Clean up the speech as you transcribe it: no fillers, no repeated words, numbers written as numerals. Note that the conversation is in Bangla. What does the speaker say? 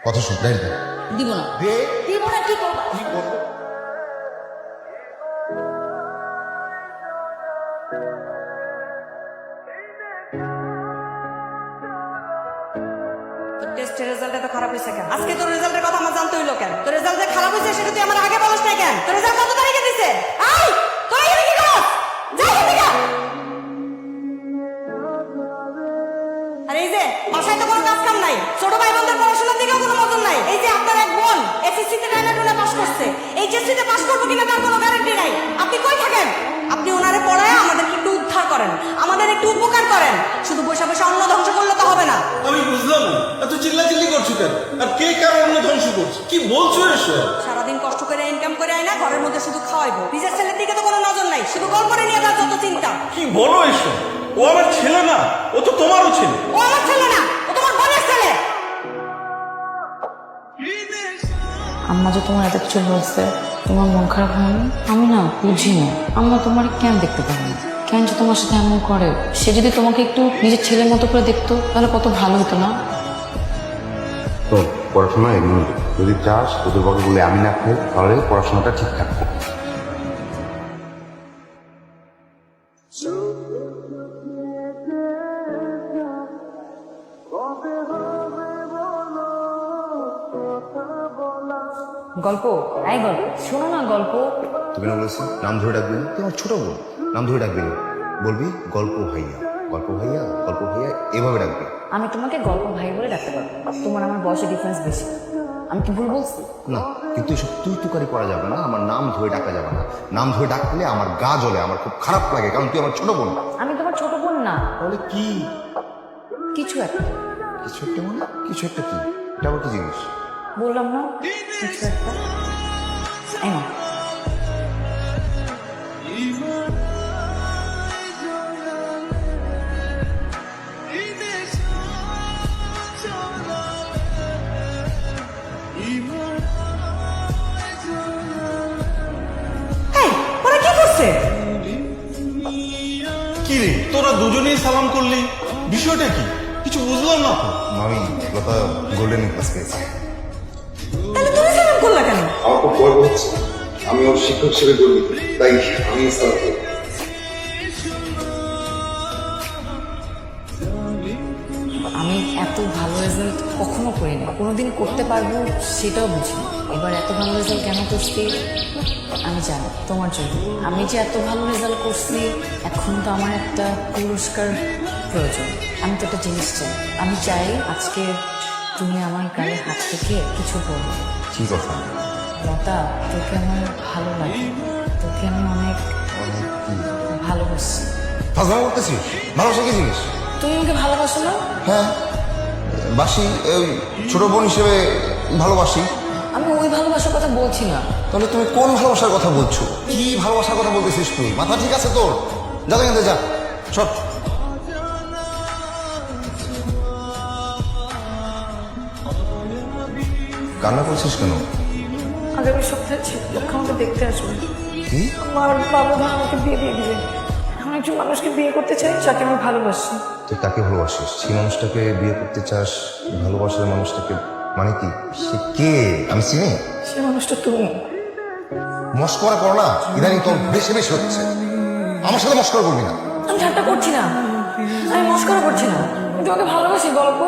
কথা শুন, ডাইল দে। দিব না। দে। দিব না, কি করবো? কি করবো? তোর টেস্টের রেজাল্ট এত খারাপ হয়েছে কেন? আজকে তোর রেজাল্টের কথা আমার জানতে হইলো কেন? তোর রেজাল্ট যে খারাপ হয়েছে সেটা তুই আমার আগে বলিস না কেন? তোর রেজাল্ট কত তারিখে দিছে? আই, তুই এখানে কি করছ? যা এখান থেকে। আর এই যে বাসায় তো কোনো কাজ কাম নাই, ছোট ভাই বোনদের পড়াশোনার দিকেও কোনো নজর নাই। এই যে আপনার এক বোন এসএসসি তে টাইনা টুনা পাস করছে, এইচএসসি তে পাস করবো কিনা তার কোনো গ্যারান্টি নাই। আপনি কই থাকেন? আপনি ওনারে পড়ায় আমাদেরকে একটু উদ্ধার করেন, আমাদের একটু উপকার করেন। শুধু বসে বসে অন্ন ধ্বংস করলে তো হবে না। আমি বুঝলাম না, এত চিল্লাচিল্লি করছো কেন? আর কে কার অন্য ধ্বংস করছে? কি বলছো এসব? সারাদিন কষ্ট করে ইনকাম করে আয় না, ঘরের মধ্যে শুধু খাওয়াইবো। নিজের ছেলের দিকে তো কোনো নজর নাই, শুধু গল্পরে নিয়ে তার যত চিন্তা। কি বলো এসব? ও আমার ছেলে না, ও তো তোমারও ছেলে। ও আমার ছেলে না, ও তোমার বোনের ছেলে। আম্মা যে তোমার এত কিছু বলছে, তোমার মন খারাপ হয়নি? আমি না বুঝি না আম্মা তোমার কেন দেখতে পারে না, কেন যে তোমার সাথে এমন করে। সে যদি তোমাকে একটু নিজের ছেলের মতো করে দেখতো তাহলে কত ভালো হতো না? তো পড়াশোনা এমনি, যদি চাস তোদের বাবা বলে আমি না খাই তাহলে পড়াশোনাটা ঠিকঠাক কর। গল্প, এই গল্প শোনো না। গল্প তোকে না বলেছি নাম ধরে ডাকবি না, তুই আমার ছোট বোন, নাম ধরে ডাকবি না, বলবি গল্প ভাইয়া, গল্প ভাইয়া, গল্প ভাইয়া, এভাবে ডাকবি। আমি তোমাকে গল্প ভাই বলে ডাকতে পারবো, তোমার আমার বয়সে ডিফারেন্স বেশি। আমি কি ভুল বলছি? না, কিন্তু এসব তুই তুকারি করা যাবে না, আমার নাম ধরে ডাকা যাবে না। নাম ধরে ডাকলে আমার গা জ্বলে, আমার খুব খারাপ লাগে, কারণ তুই আমার ছোট বোন। আমি তোমার ছোট বোন না। তাহলে কি? কিছু একটা। কিছু একটা মানে? কিছু একটা কি? এটা আবার কি জিনিস? বললাম না কিছু একটা। এই নাও। এই, ওরা কি করছে? কি রে, তোরা দুজনেই সালাম করলি, বিষয়টা কি? কিছু বুঝলাম না তো। মামি লতা গোল্ডেন নেকলেস পেয়েছে। তাহলে তুমি সালাম করলা কেন? আমার খুব গর্ব হচ্ছে, আমি ওর শিক্ষক হিসেবে গর্বিত, তাই আমি সালাম করি। আমি এত ভালো রেজাল্ট কখনো করি না, কোনোদিন করতে পারবো সেটাও বুঝি না। এবার এত ভালো রেজাল্ট কেন করছি আমি জানি, তোমার জন্য। আমি যে এত ভালো রেজাল্ট করছি এখন তো আমার একটা পুরস্কার প্রয়োজন। আমি তো একটা জিনিস চাই, আমি চাই আজকে তুমি আমার গায়ে হাত থেকে কিছু বলো। কি কথা? লতা, তোকে আমার ভালো লাগে, তোকে আমি অনেক ভালোবাসি। ফাজলামি করতেছিস? ভালোবাসা কি জিনিস? তুমি আমাকে ভালোবাসো না? হ্যাঁ বাসি, ওই ছোট বোন হিসেবে ভালোবাসি। আমি ওই ভালোবাসার কথা বলছি না। তাহলে তুমি কোন ভালোবাসার কথা বলছো? কি ভালোবাসার কথা বলতেছিস তুই? মাথা ঠিক আছে তোর? যা এখান থেকে, যা সব। কান্না করছিস কেন? আগামী সপ্তাহে ছেলেপক্ষ আমাকে দেখতে আসবে। কি? আমার বাবা মা আমাকে বিয়ে দিয়ে দিবে। এমন একজন মানুষকে বিয়ে করতে চাই যাকে আমি ভালোবাসি। তুই তাকে ভালোবাসিস? সেই মানুষটাকে বিয়ে করতে চাস? ভালোবাসার মানুষটাকে মানে কি? সে কে? আমি চিনি? সে মানুষটা তুমি। মস্করা করো না, ইদানিং তোর বেশি বেশি হচ্ছে। আমার সাথে মস্করা করবি না। আমি ঠাট্টা করছি না, আমি মস্করা করছি না, আমি তোমাকে ভালোবাসি। গল্প